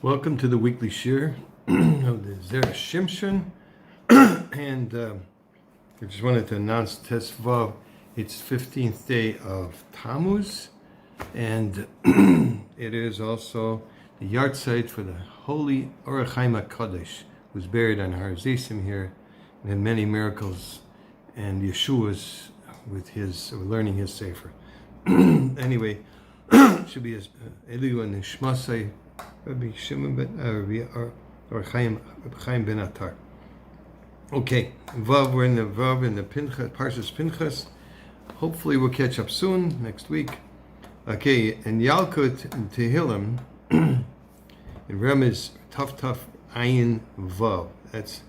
Welcome to the weekly shir of the Zera Shimshon, and I just wanted to announce testify. It's 15th day of Tammuz, and it is also the yard site for the holy Rabbi Chaim Kanievski, who's buried on Har Zisim here, and had many miracles and Yeshua's with his learning his sefer. Anyway, should be Eliu and Nishmasai. Rabbi Shimon or Chaim ben Atar. Okay, Vav, we're in the Pinchas, Parshat Pinchas. Hopefully we'll catch up soon, next week. Okay, and Yalkut and Tehillim, in Remez, tough, Ayin Vav. That's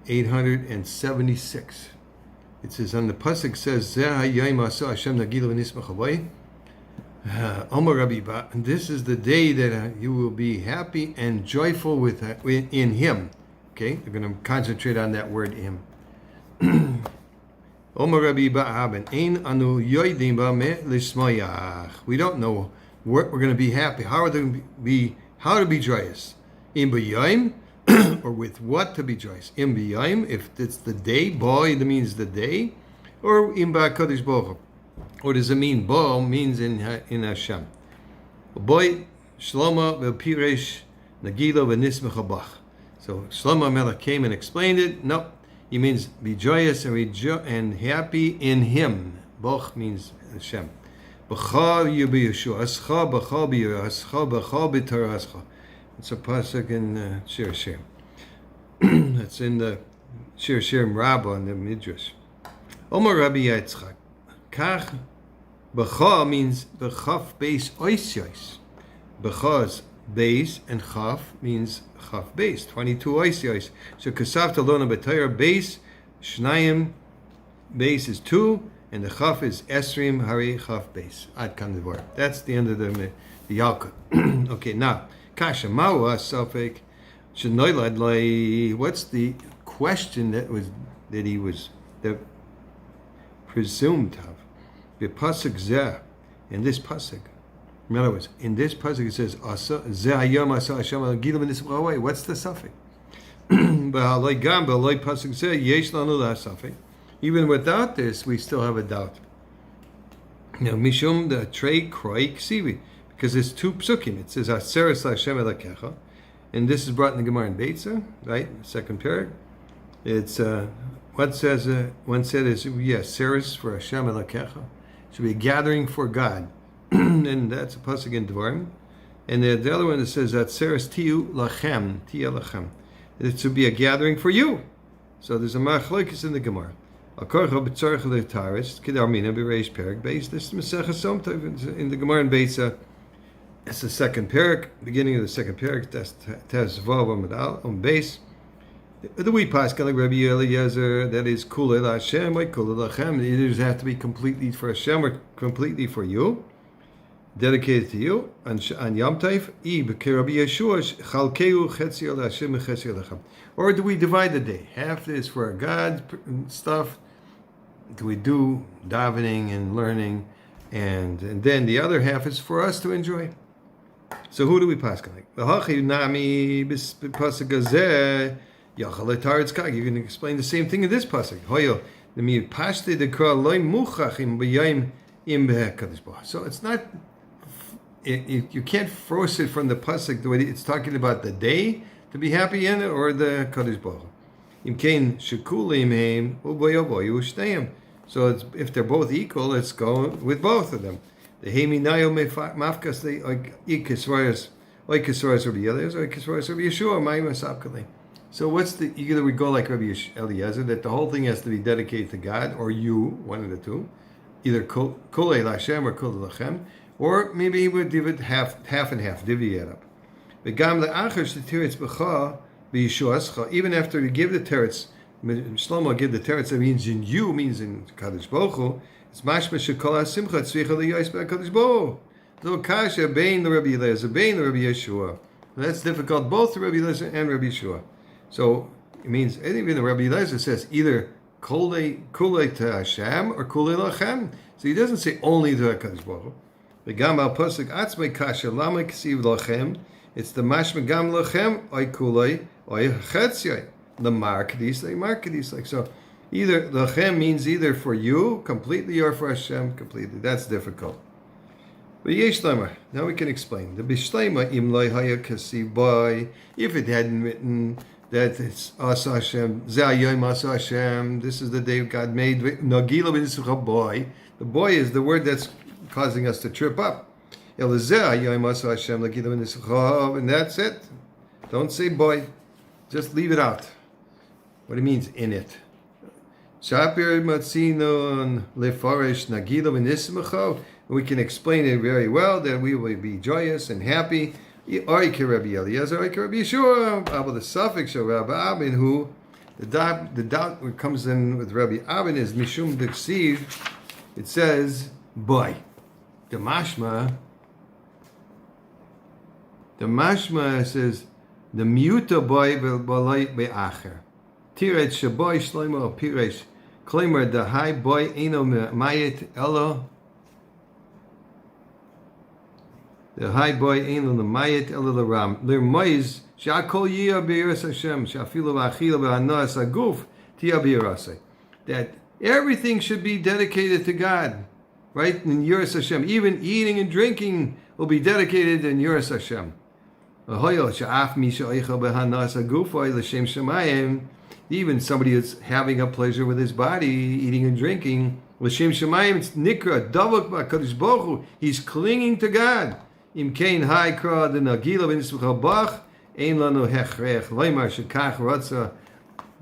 876. It says, on the Pasuk says, Zera Shimshon Hashem Nagilu v'nismach havay. This is the day that you will be happy and joyful in Him. Okay, we're going to concentrate on that word Him. We don't know what we're going to be happy. How to be joyous? Or with what to be joyous? If it's the day, boy, that means the day, or Kadosh Baruch Hu. Or does it mean bo means in Hashem? Boy, Shlomo v'piresh nagilo v'nismach habach. So Shlomo Melech came and explained it. No, he means be joyous and happy in Him. Boch means Hashem. B'cha yubi Yeshua. Ascha b'cha b'yascha b'cha b'Torah ascha. It's a pasuk in Shir Shem. That's in the Shir Shem Rabbah in the Midrash. Omer Rabbi Yitzchak. Kach b'cha means b'chaf base oisyos. B'cha's base and chaf means chaf base. 22 oisyos. So kasavta lona b'tayr base shnayim base is 2 and the chaf is esrim hari chaf base. Ad kan devor. That's the end of the Yalkut. Okay, now kasha ma'u asafek shenoilad lay. What's the question that he was presumed to have? The pasuk zeh, in this pasuk, in other words, in this pasuk it says asa zeh hayom asa Hashem al gilu v'nismach havay. What's the suffix? B'haloi gam b'haloi pasuk zeh yesh lanu la'safek. Even without this, we still have a doubt. Now mishum the trei kroi ksivi, because there's two psukim. It says aseres Hashem elakecha, and this is brought in the Gemara in Beitza, right? Second parak. It's one said is yes, seres for Hashem elakecha. Should be a gathering for God, and that's a pasuk in Dvarim. And the other one that says that seres tiu lachem, tia lachem. It should be a gathering for you. So there's a machlokes in the Gemara. Akorcha b'tzarich le'taris kidarmina b'reish perik beis. This is Masechah Somtov in the Gemara in Beitza. It's the second parak, beginning of the second parak. That's Vav on base. The we pass like Rabbi Eliezer, that is kulei Hashem, like kulei lachem. It either have to be completely for Hashem or completely for you, dedicated to you. On Yom Tov, Rabbi Yeshua chalkeu chetzio Hashem chetzio lachem. Or do we divide the day? Half is for God stuff. Do we do davening and learning, and then the other half is for us to enjoy? So who do we pass like? The hachi nami pasuk gazeh. You can explain the same thing in this pasuk. So it's not. You can't force it from the pasuk the way it's talking about the day to be happy in it or the Kadosh Baruch Hu. So it's, if they're both equal, let's go with both of them. The hemi nayo mafkas the ikisvaras Rabbi Eliezer or ikisvaras Rabbi Yeshua ma'im asapkalei. So what's the, either we go like Rabbi Eliezer, that the whole thing has to be dedicated to God, or you, one of the two, either kolei Lashem or kolei lachem, or maybe he would give it half and half, divvy it up. Even after we give the teretz, Shlomo give the teretz, that means in you, means in Kadosh Baruch Hu, it's mashma shekol ha-simcha tzricha liyos be'Kadosh Baruch Hu. Lo kasha bein Rabbi Eliezer, bein Rabbi Yeshua. That's difficult, both Rabbi Eliezer and Rabbi Yeshua. So it means even the Rabbi Eliezer says either kulei to Hashem or kulei lachem. So he doesn't say only to HaKadosh Baruch Hu. The Gaon pasuk atzmei kasha lama ksiv lachem It's the mashma gam lachem oy kulay oy chetziyay. The markedis like so. Either lachem means either for you completely or for Hashem completely. That's difficult. But yesh lemar. Now we can explain. The bishlema im loy haya kasiv boy. If it hadn't written that it's Asa Hashem, Zayayim Asa Hashem, this is the day God made Nagila b'nisracha boy. The boy is the word that's causing us to trip up. And that's it. Don't say boy. Just leave it out. What it means in it. Shapir matzinon lefarish Nagila b'nisracha. We can explain it very well that we will be joyous and happy. Oike Rabbi Eliezer, Oike Rabbi Yeshua, about the suffix of Rabbi Abin, who the doubt that comes in with Rabbi Abin is Mishum Diksiv. It says boy. The mashma says the muta boy v'balay be'acher. Tiret shaboy shloimo piresh claimer the high boy eno mayit elo. The high boy ain't on the mayit el the ram. Their mois shakol yia beiras Hashem shafilu v'achila v'anas aguf tia beirasei. That everything should be dedicated to God, right? In Yiras Hashem, even eating and drinking will be dedicated in Yiras Hashem. Even somebody that's having a pleasure with his body, eating and drinking, l'shem shemayim it's nikra davok b'kadosh baruch hu. He's clinging to God. Im kein hai kra de nagila b'nismucha bach ein lanu hechrech leimar shekach ratza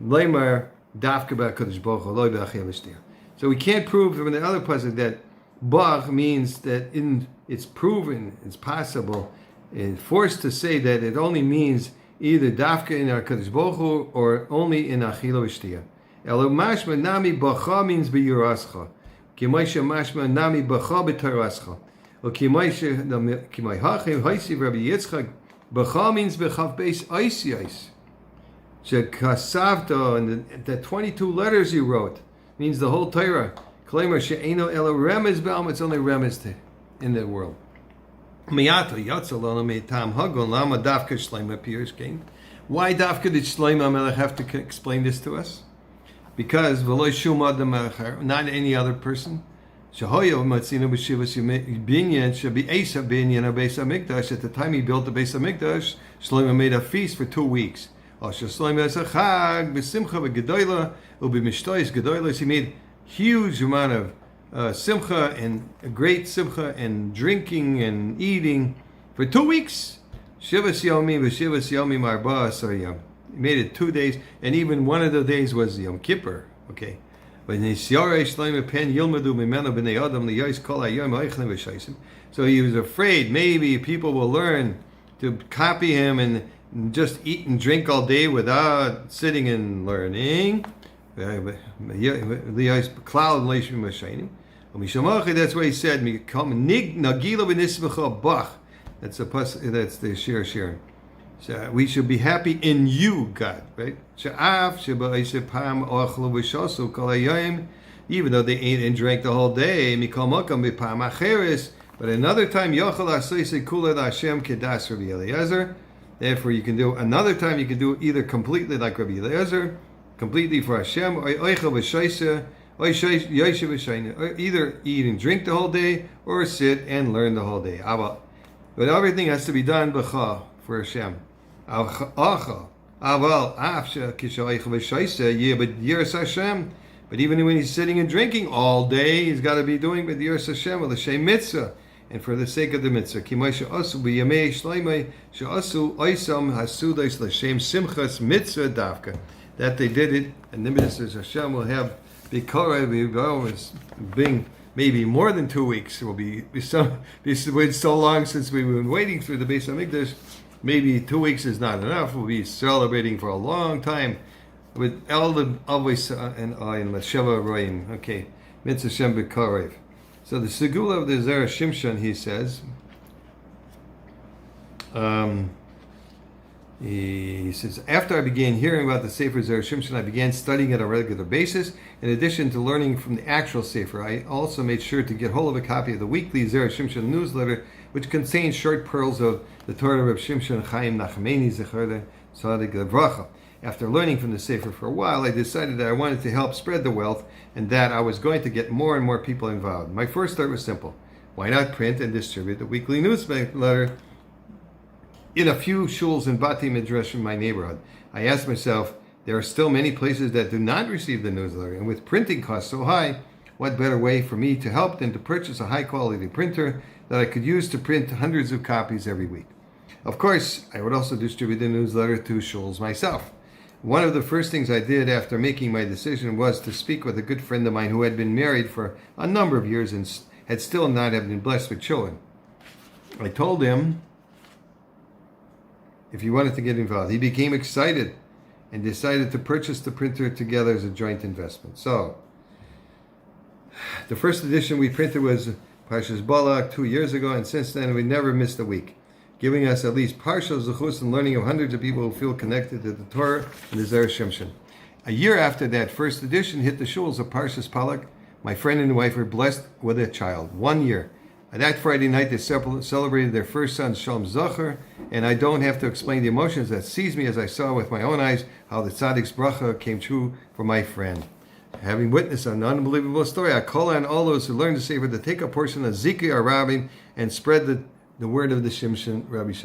leimar dafka b'kadosh baruch hu loy b'achim v'shtir. So we can't prove from the other pasuk that bach means that it's proven, it's possible, and forced to say that it only means either dafka in our kadosh baruch hu or only in achila v'shtir. Elo mashma nami bacha means b'yirascha. Kimaisha mashma nami bacha b'tarascha. Kimai hachim haisi Rabbi Yitzchak bacha means bechav beis eis. Shekasavta and the 22 letters you wrote means the whole Torah. Claimer she'eno ela remez b'alma. It's only remez in the world. Miyato yatzalona me'tam hagon lama dafka shleima pirish gain. Why dafka did Shlomo Melech have to explain this to us? Because v'lo shum adam melech, not any other person. Shahoyo matzina b'shivas binyan should be Asa binyan of Beis Hamikdash. At the time he built the Beis Hamikdash, Shlomo made a feast for 2 weeks. Shlomo has a chag b'simcha v'gedola u'b'mishtois gedolos. He made huge amount of simcha and a great simcha and drinking and eating for 2 weeks. Shivas yomim v'shivas yomim arba asar yom. He made it 2 days, and even one of the days was Yom Kippur. Okay. So he was afraid maybe people will learn to copy him and just eat and drink all day without sitting and learning. That's why he said, that's the shir. So we should be happy in you, God, right? Even though they ate and drank the whole day, but another time, therefore you can do another time, you can do either completely like Rabbi Eliezer, completely for Hashem, or either eat and drink the whole day, or sit and learn the whole day. But everything has to be done for Hashem. But even when he's sitting and drinking all day, he's got to be doing with Yiras Hashem or the Shem Mitzvah, and for the sake of the Mitzvah. That they did it, and the Mitzvah Hashem will have Bikara, being maybe more than 2 weeks. It will be so long since we've been waiting for the Beis Hamikdash. Maybe 2 weeks is not enough. We'll be celebrating for a long time with Eldad always and Masheva Roim. Okay, Mitzvah Shem B'Karev. So the Segula of the Zera Shimshon, he says, he says, after I began hearing about the Sefer Zera Shimshon, I began studying it on a regular basis. In addition to learning from the actual Sefer, I also made sure to get hold of a copy of the weekly Zera Shimshon newsletter which contains short pearls of the Torah of Rabbi Shimshon Chaim Nachmani Zechar Tzadik Levracha. After learning from the Sefer for a while, I decided that I wanted to help spread the wealth and that I was going to get more and more people involved. My first thought was simple. Why not print and distribute the weekly newsletter in a few shuls and bati midrash in my neighborhood? I asked myself, there are still many places that do not receive the newsletter, and with printing costs so high, what better way for me to help than to purchase a high-quality printer that I could use to print hundreds of copies every week? Of course, I would also distribute the newsletter to shuls myself. One of the first things I did after making my decision was to speak with a good friend of mine who had been married for a number of years and had still not been blessed with children. I told him if he wanted to get involved. He became excited and decided to purchase the printer together as a joint investment. So, the first edition we printed was Parshat Balak 2 years ago, and since then we never missed a week, giving us at least partial zechus and learning of hundreds of people who feel connected to the Torah and the Zera Shimshon. A year after that first edition hit the shuls of Parshat Balak, my friend and wife were blessed with a child. 1 year. And that Friday night they celebrated their first son, Shalom Zachar, and I don't have to explain the emotions that seized me as I saw with my own eyes how the Tzaddik's bracha came true for my friend. Having witnessed an unbelievable story, I call on all those who learn the Sefer to take a portion of Zikri Arabim and spread the word of the Shimshon, Rabbi Shimshon.